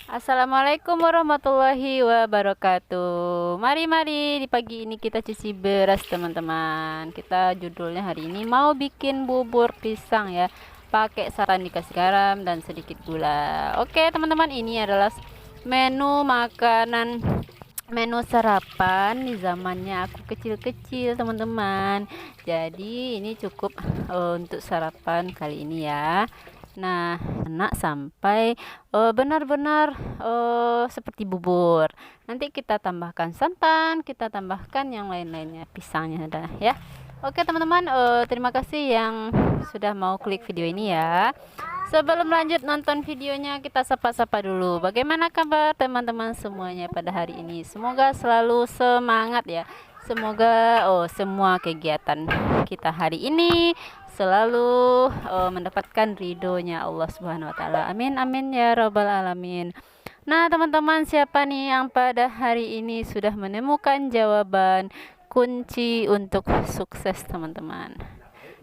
Assalamualaikum warahmatullahi wabarakatuh. Mari di pagi ini kita cuci beras teman-teman. Kita judulnya hari ini mau bikin bubur pisang ya. Pakai saran dikasih garam dan sedikit gula. Oke teman-teman, ini adalah menu sarapan di zamannya aku kecil-kecil teman-teman. Jadi ini cukup untuk sarapan kali ini ya. Nah, enak sampai benar-benar seperti bubur. Nanti kita tambahkan santan, kita tambahkan yang lain-lainnya, pisangnya ada ya. Oke teman-teman, terima kasih yang sudah mau klik video ini ya. Sebelum lanjut nonton videonya, kita sapa-sapa dulu. Bagaimana kabar teman-teman semuanya pada hari ini? Semoga selalu semangat ya. Semoga semua kegiatan kita hari ini selalu mendapatkan ridhonya Allah Subhanahu wa taala. Amin amin ya rabbal alamin. Nah, teman-teman, siapa nih yang pada hari ini sudah menemukan jawaban kunci untuk sukses, teman-teman?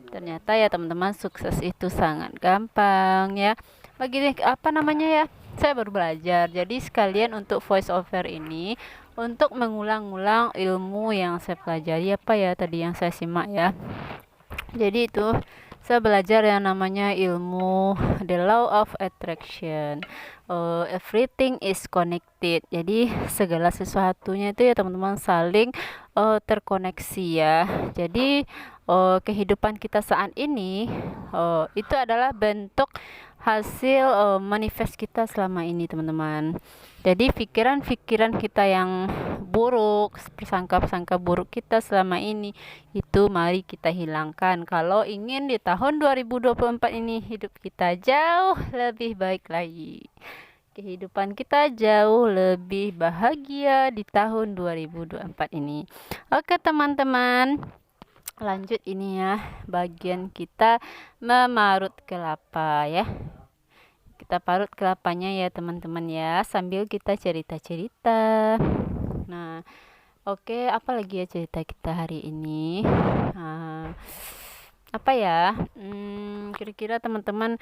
Ternyata ya teman-teman, sukses itu sangat gampang ya. Bagi apa namanya ya? Saya baru belajar. Jadi sekalian untuk voice over ini untuk mengulang-ulang ilmu yang saya pelajari apa ya tadi yang saya simak ya. Jadi itu saya belajar yang namanya ilmu the law of attraction. Everything is connected. Jadi segala sesuatunya itu ya teman-teman saling terkoneksi ya. Jadi kehidupan kita saat ini itu adalah bentuk hasil manifest kita selama ini teman-teman. Jadi pikiran-pikiran kita yang buruk, prasangka-prasangka buruk kita selama ini itu mari kita hilangkan. Kalau ingin di tahun 2024 ini hidup kita jauh lebih baik lagi. Kehidupan kita jauh lebih bahagia di tahun 2024 ini. Oke teman-teman, lanjut ini ya, bagian kita memarut kelapa ya. Kita parut kelapanya ya teman-teman ya, sambil kita cerita-cerita. Nah, oke, apa lagi ya cerita kita hari ini? Apa ya? Kira-kira teman-teman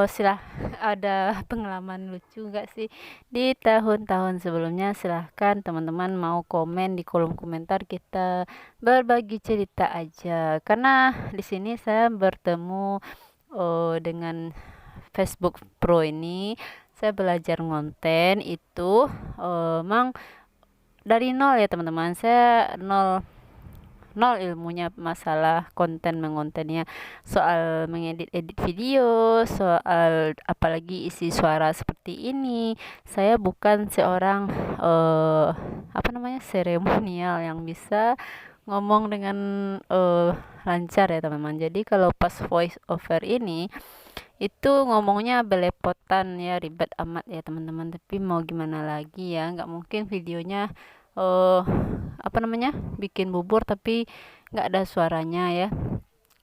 silah ada pengalaman lucu nggak sih di tahun-tahun sebelumnya? Silahkan teman-teman mau komen di kolom komentar, kita berbagi cerita aja. Karena di sini saya bertemu dengan Facebook Pro ini, saya belajar ngonten itu memang dari nol ya teman-teman. Saya nol ilmunya masalah konten mengontennya, soal mengedit video, soal apalagi isi suara seperti ini. Saya bukan seorang seremonial yang bisa ngomong dengan lancar ya teman-teman. Jadi kalau pas voice over ini itu ngomongnya belepotan ya, ribet amat ya teman-teman. Tapi mau gimana lagi ya, nggak mungkin videonya bikin bubur tapi nggak ada suaranya ya.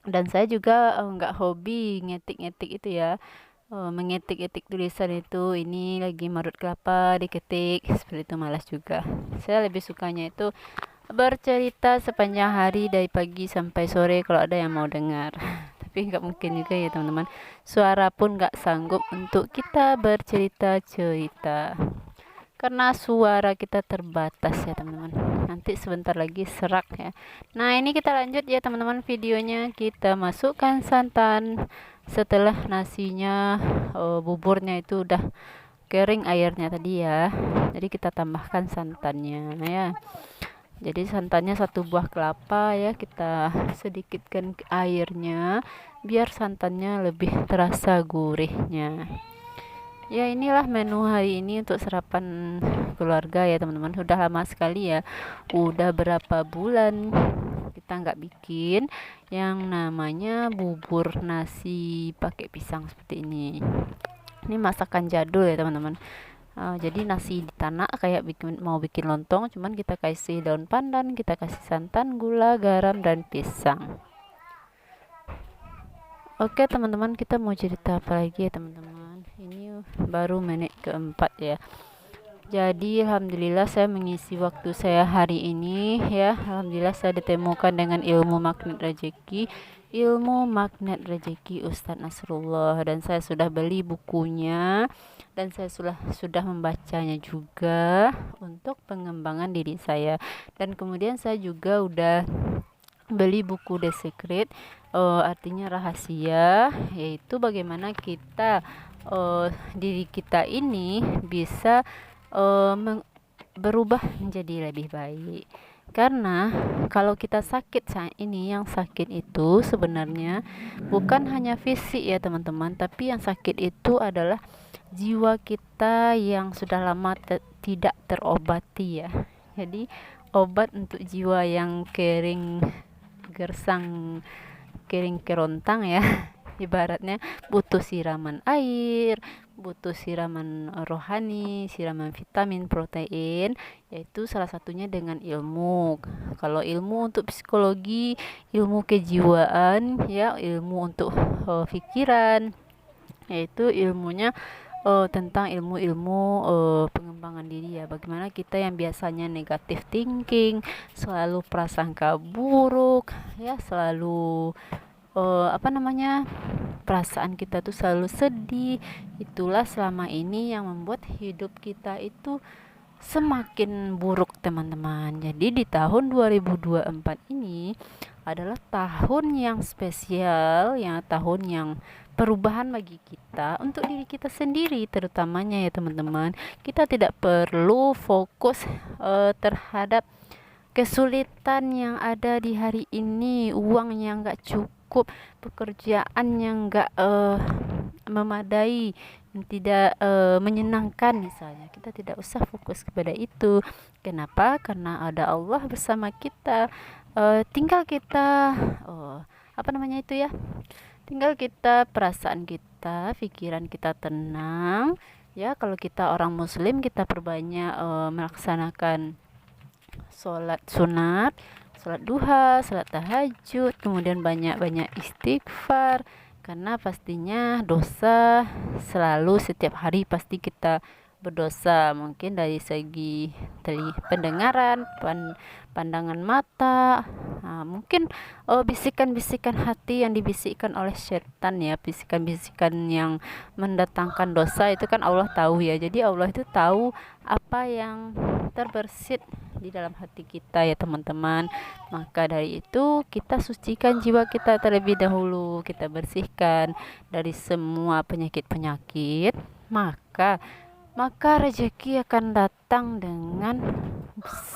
Dan saya juga nggak hobi ngetik-ngetik itu ya, mengetik-etik tulisan itu, ini lagi marut kelapa diketik seperti itu, malas juga. Saya lebih sukanya itu bercerita sepanjang hari dari pagi sampai sore kalau ada yang mau dengar. Tapi nggak mungkin juga ya teman-teman, suara pun nggak sanggup untuk kita bercerita-cerita karena suara kita terbatas ya teman-teman. Nanti sebentar lagi serak ya. Nah, ini kita lanjut ya teman-teman videonya. Kita masukkan santan setelah nasinya, buburnya itu udah kering airnya tadi ya. Jadi kita tambahkan santannya ya. Jadi santannya 1 buah kelapa ya, kita sedikitkan airnya biar santannya lebih terasa gurihnya. Ya, inilah menu hari ini untuk sarapan keluarga ya teman-teman. Sudah lama sekali ya, udah berapa bulan kita nggak bikin yang namanya bubur nasi pakai pisang seperti ini. Ini masakan jadul ya teman-teman. Jadi nasi di tanah kayak mau bikin lontong, cuman kita kasih daun pandan, kita kasih santan, gula, garam, dan pisang. Oke teman-teman, kita mau cerita apa lagi ya teman-teman? Ini baru menit keempat ya. Jadi alhamdulillah saya mengisi waktu saya hari ini ya. Alhamdulillah saya ditemukan dengan ilmu magnet rezeki Ustadz Nasrullah, dan saya sudah beli bukunya dan saya sudah membacanya juga untuk pengembangan diri saya. Dan kemudian saya juga udah beli buku The Secret, artinya rahasia, yaitu bagaimana kita diri kita ini bisa berubah menjadi lebih baik. Karena kalau kita sakit saat ini, yang sakit itu sebenarnya bukan hanya fisik ya teman-teman, tapi yang sakit itu adalah jiwa kita yang sudah lama tidak terobati ya. Jadi obat untuk jiwa yang kering gersang, kering kerontang ya, ibaratnya butuh siraman air, butuh siraman rohani, siraman vitamin, protein, yaitu salah satunya dengan ilmu. Kalau ilmu untuk psikologi, ilmu kejiwaan ya, ilmu untuk pikiran, yaitu ilmunya tentang ilmu-ilmu pengembangan diri ya. Bagaimana kita yang biasanya negative thinking, selalu prasangka buruk ya, selalu perasaan kita tuh selalu sedih, itulah selama ini yang membuat hidup kita itu semakin buruk teman-teman. Jadi di tahun 2024 ini adalah tahun yang spesial ya, tahun yang perubahan bagi kita, untuk diri kita sendiri terutamanya ya teman-teman. Kita tidak perlu fokus terhadap kesulitan yang ada di hari ini, uang yang gak cukup, pekerjaan yang gak memadai, yang tidak menyenangkan misalnya. Kita tidak usah fokus kepada itu. Kenapa? Karena ada Allah bersama kita. Tinggal kita tinggal kita, perasaan kita, pikiran kita tenang ya. Kalau kita orang muslim, kita perbanyak melaksanakan sholat sunat, sholat duha, sholat tahajud, kemudian banyak-banyak istighfar, karena pastinya dosa selalu setiap hari pasti kita berdosa, mungkin dari segi pendengaran, pandangan mata, mungkin bisikan-bisikan hati yang dibisikkan oleh setan ya, bisikan-bisikan yang mendatangkan dosa itu kan Allah tahu ya. Jadi Allah itu tahu apa yang terbersit di dalam hati kita ya teman-teman. Maka dari itu kita sucikan jiwa kita terlebih dahulu, kita bersihkan dari semua penyakit-penyakit, maka rezeki akan datang dengan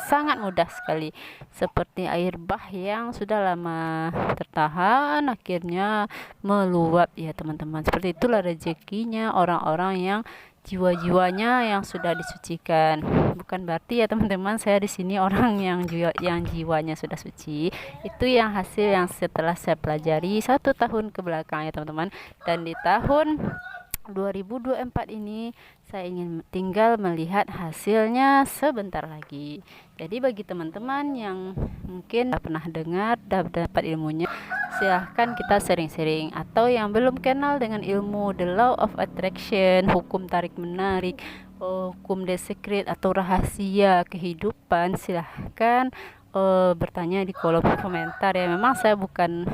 sangat mudah sekali, seperti air bah yang sudah lama tertahan akhirnya meluap ya teman-teman. Seperti itulah rezekinya orang-orang yang jiwa-jiwanya yang sudah disucikan. Bukan berarti ya teman-teman saya di sini orang yang jiwanya sudah suci. Itu yang hasil yang setelah saya pelajari 1 tahun ke belakang ya teman-teman. Dan di tahun 2024 ini saya ingin tinggal melihat hasilnya sebentar lagi. Jadi bagi teman-teman yang mungkin pernah dengar, dapat ilmunya, silahkan kita sering-sering. Atau yang belum kenal dengan ilmu The Law of Attraction, hukum tarik menarik, hukum The Secret atau rahasia kehidupan, silahkan bertanya di kolom komentar ya. Memang saya bukan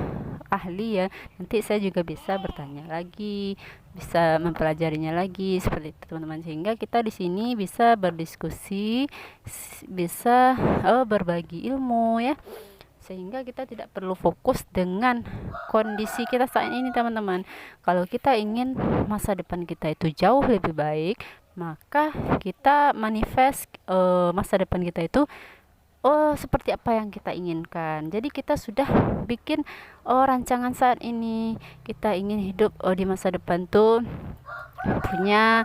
ahli ya, nanti saya juga bisa bertanya lagi, bisa mempelajarinya lagi seperti itu teman-teman, sehingga kita di sini bisa berdiskusi, bisa berbagi ilmu ya, sehingga kita tidak perlu fokus dengan kondisi kita saat ini teman-teman. Kalau kita ingin masa depan kita itu jauh lebih baik, maka kita manifest masa depan kita itu seperti apa yang kita inginkan. Jadi kita sudah bikin rancangan saat ini. Kita ingin hidup di masa depan tuh punya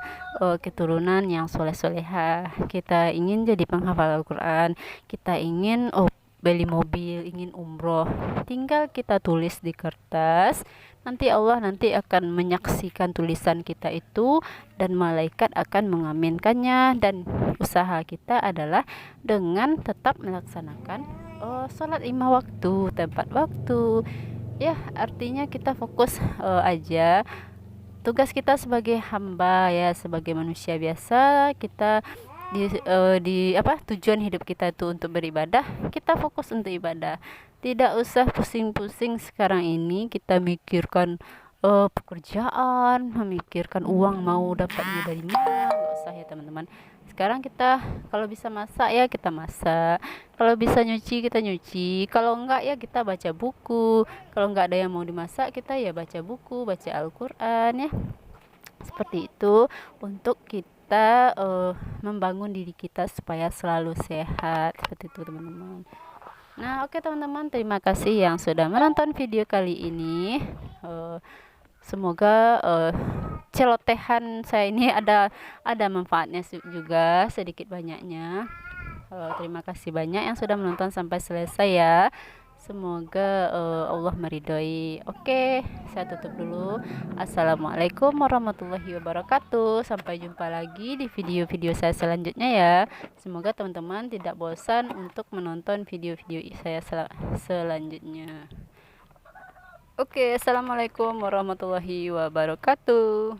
keturunan yang soleh-soleha. Kita ingin jadi penghafal Al-Quran. Kita ingin beli mobil, ingin umroh. Tinggal kita tulis di kertas. Nanti Allah akan menyaksikan tulisan kita itu, dan malaikat akan mengaminkannya. Dan usaha kita adalah dengan tetap melaksanakan sholat 5 waktu, tepat waktu ya. Artinya kita fokus aja tugas kita sebagai hamba ya, sebagai manusia biasa. Kita tujuan hidup kita itu untuk beribadah, kita fokus untuk ibadah. Tidak usah pusing-pusing sekarang ini kita mikirkan pekerjaan, memikirkan uang mau dapatnya dari mana, nggak usah ya teman-teman. Sekarang kita kalau bisa masak ya kita masak, kalau bisa nyuci kita nyuci, kalau enggak ya kita baca buku, kalau enggak ada yang mau dimasak kita ya baca buku, baca Al-Quran ya, seperti itu untuk kita membangun diri kita supaya selalu sehat, seperti itu teman-teman. Nah, oke teman-teman, terima kasih yang sudah menonton video kali ini. Semoga celotehan saya ini ada manfaatnya juga sedikit banyaknya. Terima kasih banyak yang sudah menonton sampai selesai ya. Semoga Allah meridhoi. Oke, saya tutup dulu. Assalamualaikum warahmatullahi wabarakatuh. Sampai jumpa lagi di video-video saya selanjutnya ya. Semoga teman-teman tidak bosan untuk menonton video-video saya selanjutnya. Oke, assalamualaikum warahmatullahi wabarakatuh.